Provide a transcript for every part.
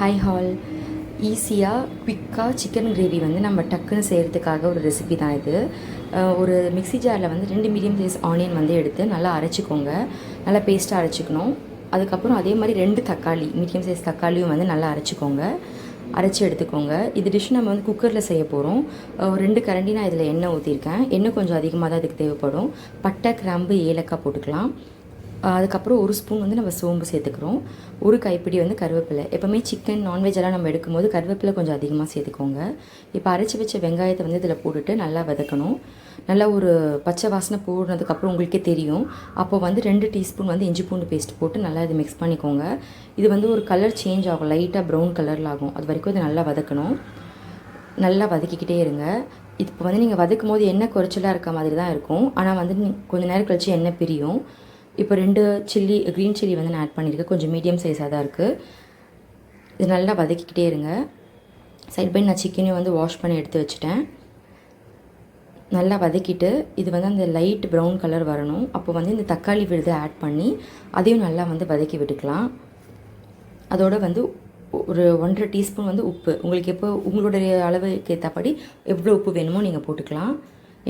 Hi hall. ஈஸியாக குயிக்காக chicken gravy வந்து நம்ம டக்குன்னு செய்கிறதுக்காக ஒரு ரெசிபி தான் இது. ஒரு மிக்ஸி ஜாரில் வந்து 2 மீடியம் சைஸ் ஆனியன் வந்து எடுத்து நல்லா அரைச்சிக்கோங்க. நல்லா பேஸ்ட்டாக அரைச்சிக்கணும். அதுக்கப்புறம் அதே மாதிரி 2 தக்காளி, மீடியம் சைஸ் தக்காளியும் வந்து நல்லா அரைச்சிக்கோங்க. அரைச்சி எடுத்துக்கோங்க. இது டிஷ் நம்ம வந்து குக்கரில் செய்ய போகிறோம். 2 கரண்டி நான் இதில் எண்ணெய் ஊற்றிருக்கேன். எண்ணெய் கொஞ்சம் அதிகமாக தான் இதுக்கு தேவைப்படும். பட்டை, கிராம்பு, ஏலக்காய் போட்டுக்கலாம். அதுக்கப்புறம் 1 ஸ்பூன் வந்து நம்ம சோம்பு சேர்த்துக்கிறோம். 1 கைப்பிடி வந்து கருவேப்பிலை. எப்போவுமே சிக்கன் நான்வெஜ் எல்லாம் நம்ம எடுக்கும்போது கருவேப்பிலை கொஞ்சம் அதிகமாக சேர்த்துக்கோங்க. இப்போ அரைச்சி வச்ச வெங்காயத்தை வந்து இதில் போட்டுட்டு நல்லா வதக்கணும். நல்லா ஒரு பச்சை வாசனை போடுறதுக்கப்புறம் உங்களுக்கே தெரியும். அப்போ வந்து 2 டீஸ்பூன் வந்து இஞ்சி பூண்டு பேஸ்ட் போட்டு நல்லா இது மிக்ஸ் பண்ணிக்கோங்க. இது வந்து ஒரு கலர் சேஞ்ச் ஆகும், லைட்டாக ப்ரௌன் கலரில் ஆகும். அது வரைக்கும் இது நல்லா வதக்கணும். நல்லா வதக்கிக்கிட்டே இருங்க. இப்போ வந்து நீங்கள் வதக்கும் போது எண்ணெய் குறைச்சலாக இருக்க மாதிரி தான் இருக்கும். ஆனால் வந்து கொஞ்சம் நேரம் கழித்து எண்ணெய் பிரியும். இப்போ 2 க்ரீன் சில்லி வந்து நான் ஆட் பண்ணியிருக்கேன். கொஞ்சம் மீடியம் சைஸாக தான் இருக்குது. இது நல்லா வதக்கிக்கிட்டே இருங்க. சைட் பை நான் சிக்கனையும் வந்து வாஷ் பண்ணி எடுத்து வச்சுட்டேன். நல்லா வதக்கிட்டு இது வந்து அந்த லைட் ப்ரௌன் கலர் வரணும். அப்போ வந்து இந்த தக்காளி விழுதை ஆட் பண்ணி அதையும் நல்லா வந்து வதக்கி விட்டுக்கலாம். அதோடு வந்து ஒரு 1.5 டீஸ்பூன் வந்து உப்பு, உங்களுக்கு எப்போ உங்களுடைய அளவுக்கு ஏற்றபடி எவ்வளோ உப்பு வேணுமோ நீங்கள் போட்டுக்கலாம்.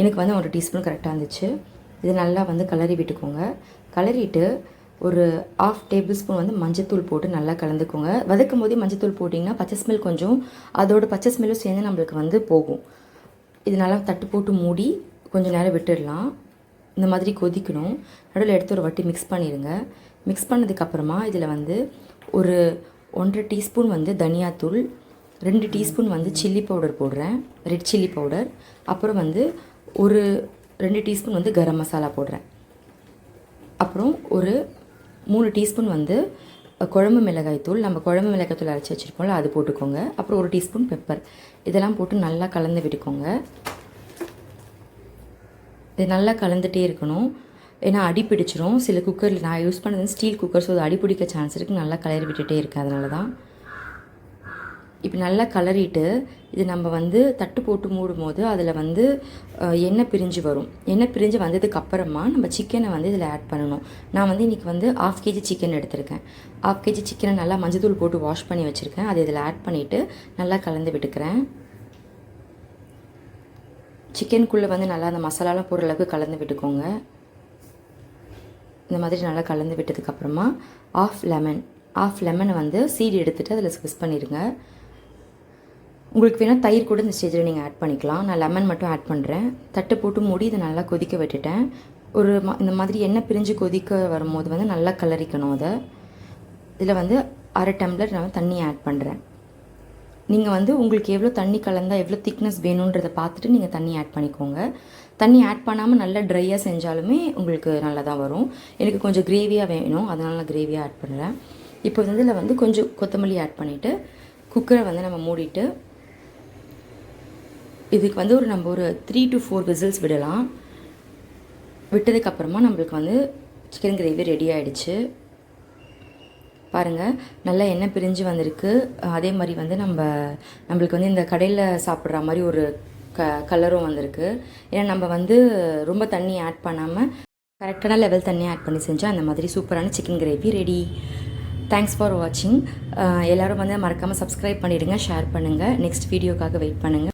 எனக்கு வந்து 1 டீஸ்பூன் கரெக்டாக இருந்துச்சு. இது நல்லா வந்து கலரி விட்டுக்கோங்க. கலரிட்டு ஒரு 1/2 டேபிள் ஸ்பூன் வந்து மஞ்சத்தூள் போட்டு நல்லா கலந்துக்கோங்க. வதக்கும் போதே மஞ்சத்தூள் போட்டிங்கன்னா பச்சை ஸ்மெல் கொஞ்சம் அதோட பச்சை ஸ்மெல்லும் சேர்ந்து நம்மளுக்கு வந்து போகும். இது நல்லா தட்டு போட்டு மூடி கொஞ்சம் நேரம் விட்டுடலாம். இந்த மாதிரி கொதிக்கணும். நடுவில் எடுத்து ஒரு வாட்டி மிக்ஸ் பண்ணிடுங்க. மிக்ஸ் பண்ணதுக்கப்புறமா இதில் வந்து ஒரு 1.5 டீஸ்பூன் வந்து தனியாத்தூள், 2 டீஸ்பூன் வந்து சில்லி பவுடர் போடுறேன், ரெட் சில்லி பவுடர். அப்புறம் வந்து ஒரு 2 டீஸ்பூன் வந்து கரம் மசாலா போடுறேன். அப்புறம் ஒரு 3 டீஸ்பூன் வந்து குழம்பு மிளகாய் தூள், நம்ம குழம்பு மிளகாய் தூள் அரைச்சி வச்சுருக்கோம்ல அது போட்டுக்கோங்க. அப்புறம் 1 டீஸ்பூன் பெப்பர். இதெல்லாம் போட்டு நல்லா கலந்து விட்டுக்கோங்க. இது நல்லா கலந்துகிட்டே இருக்கணும். ஏன்னா அடி பிடிச்சிரும். சில குக்கரில் நான் யூஸ் பண்ணது ஸ்டீல் குக்கர், ஸோ அது அடி பிடிக்க சான்ஸ் இருக்குது. நல்லா கலரி விட்டுட்டே இருக்கேன். அதனால தான் இப்போ நல்லா கலரிட்டு இது நம்ம வந்து தட்டு போட்டு மூடும் போது அதில் வந்து எண்ணெய் பிரிஞ்சு வரும். எண்ணெய் பிரிஞ்சு வந்ததுக்கு அப்புறமா நம்ம சிக்கனை வந்து இதில் ஆட் பண்ணணும். நான் வந்து இன்றைக்கி வந்து 1/2 கேஜி சிக்கன் எடுத்திருக்கேன். 1/2 கேஜி சிக்கனை நல்லா மஞ்சத்தூள் போட்டு வாஷ் பண்ணி வச்சுருக்கேன். அதை இதில் ஆட் பண்ணிவிட்டு நல்லா கலந்து விட்டுக்கிறேன். சிக்கனுக்குள்ளே வந்து நல்லா அந்த மசாலாலாம் போடுற அளவுக்கு கலந்து விட்டுக்கோங்க. இந்த மாதிரி நல்லா கலந்து விட்டதுக்கப்புறமா 1/2 லெமனை வந்து சீடு எடுத்துகிட்டு அதில் ஸ்குவீஸ் பண்ணிடுங்க. உங்களுக்கு வேணால் தயிர் கூட இந்த ஸ்டேஜில் நீங்கள் ஆட் பண்ணிக்கலாம். நான் லெமன் மட்டும் ஆட் பண்ணுறேன். தட்டு போட்டு மூடி இதை நல்லா கொதிக்க விட்டுட்டேன். இந்த மாதிரி எண்ணெய் பிரிஞ்சு கொதிக்க வரும்போது வந்து நல்லா கலரிக்கணும். அதை இதில் வந்து 1/2 டம்ளர் நான் தண்ணி ஆட் பண்ணுறேன். நீங்கள் வந்து உங்களுக்கு எவ்வளோ தண்ணி கலந்தால் எவ்வளோ திக்னஸ் வேணுன்றதை பார்த்துட்டு நீங்கள் தண்ணி ஆட் பண்ணிக்கோங்க. தண்ணி ஆட் பண்ணாமல் நல்லா ட்ரையாக செஞ்சாலுமே உங்களுக்கு நல்லா தான் வரும். எனக்கு கொஞ்சம் கிரேவியாக வேணும், அதனால் நான் கிரேவியாக ஆட் பண்ணுறேன். இப்போ வந்து இதில் வந்து கொஞ்சம் கொத்தமல்லி ஆட் பண்ணிவிட்டு குக்கரை வந்து நம்ம மூடிட்டு இதுக்கு வந்து நம்ம ஒரு 3 to 4 விசில்ஸ் விடலாம். விட்டதுக்கப்புறமா நம்மளுக்கு வந்து சிக்கன் கிரேவி ரெடி ஆகிடுச்சு. பாருங்கள், நல்லா எண்ணெய் பிரிஞ்சு வந்திருக்கு. அதே மாதிரி வந்து நம்மளுக்கு வந்து இந்த கடையில் சாப்பிட்ற மாதிரி ஒரு கலரும் வந்திருக்கு. ஏன்னா நம்ம வந்து ரொம்ப தண்ணி ஆட் பண்ணாமல் கரெக்டான லெவல் தண்ணி ஆட் பண்ணி செஞ்சால் அந்த மாதிரி சூப்பரான chicken gravy ready. Thanks for வாட்சிங். எல்லோரும் வந்து மறக்காமல் சப்ஸ்கிரைப் பண்ணிவிடுங்க, ஷேர் பண்ணுங்கள். நெக்ஸ்ட் வீடியோக்காக வெயிட் பண்ணுங்கள்.